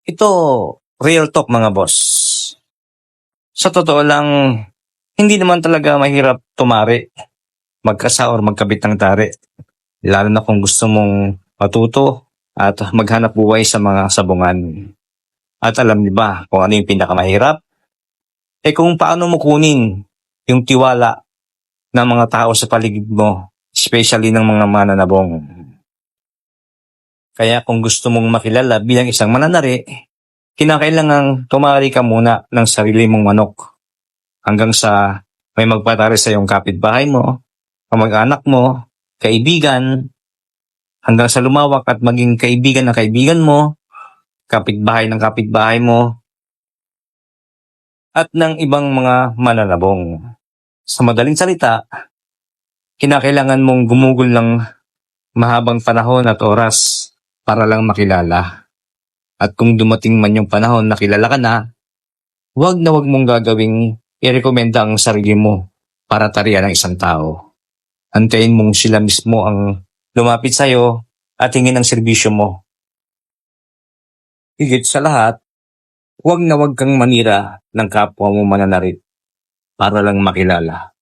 Ito, real talk mga boss. Sa totoo lang, hindi naman talaga mahirap tumari, magkasa or magkabit ng tari. Lalo na kung gusto mong matuto at maghanap buhay sa mga sabungan. At alam niyo ba kung ano yung pinakamahirap? Kung paano mo kunin yung tiwala ng mga tao sa paligid mo, especially ng mga mananabong. Kaya kung gusto mong makilala bilang isang mananari, kinakailangang tumari ka muna ng sarili mong manok hanggang sa may magpatari sa iyong kapitbahay mo, kamag-anak mo, kaibigan, hanggang sa lumawak at maging kaibigan ng kaibigan mo, kapitbahay ng kapitbahay mo, at ng ibang mga mananabong. Sa madaling salita, kinakailangan mong gumugol ng mahabang panahon at oras para lang makilala. At kung dumating man yung panahon na kilala ka na, huwag na huwag mong gagawing irekomenda ang sarili mo para tarihan ng isang tao. Antayin mong sila mismo ang lumapit sa'yo at hingin ang serbisyo mo. Higit sa lahat, huwag na huwag kang manira ng kapwa mo mananarit para lang makilala.